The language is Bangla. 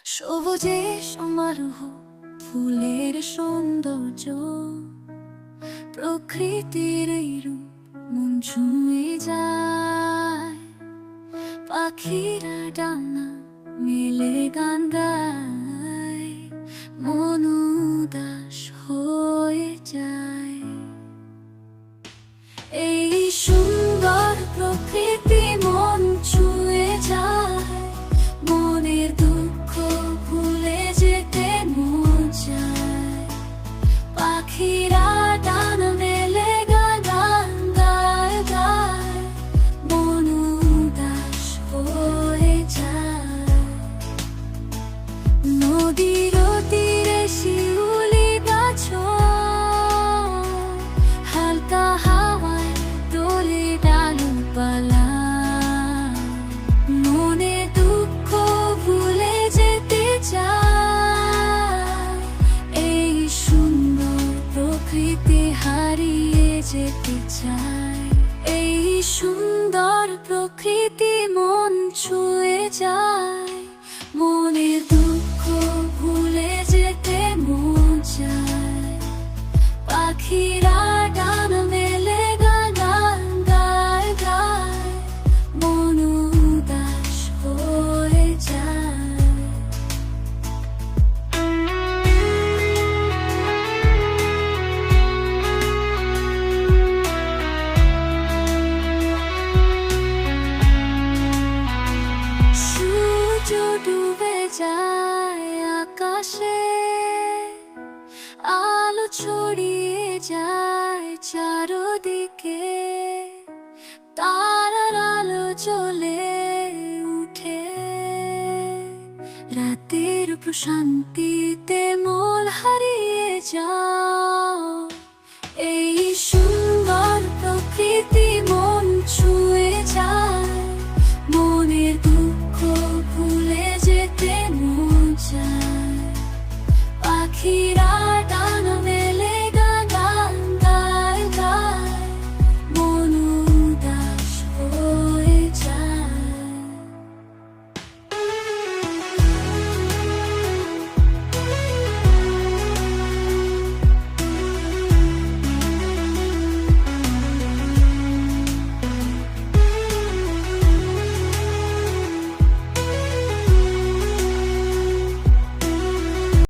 সবুজে সমারোহ, ফুলের সৌন্দর্য, প্রকৃতির এই রূপ মন ছুঁয়ে যায়। পাখিরা ডানা মেলে গান গায়, মন উদাস হয়ে যায়। এই সুন্দর প্রকৃতি মন ছুঁয়ে যায়, মনের দুঃখ ভুলে যেতে মন চায়। পাখিরা ডানা মেলে গান গায় গায়, মন উদাস হয়ে যায়। নদীর তীরে শিউলি গাছ হালকা হাওয়ায় দোলে ডালপালা, মনে দুঃখ ভুলে যেতে চায়। এই সুন্দর প্রকৃতি হারিয়ে যেতে চায়। এই সুন্দর প্রকৃতি মন ছুঁয়ে যায়, মনের দুঃখ ভুলে যেতে মন চায়। পাখিরা ডানা মেলে গান গায় গায়, মন উদাস হয়ে যায়। সূর্য ডুবে যায় আকাশে, আলো ছড়িয়ে যায় চারদিকে। তারার আলো জ্বলে উঠে, রাতের প্রশান্তিতে মন হারিয়ে যায়।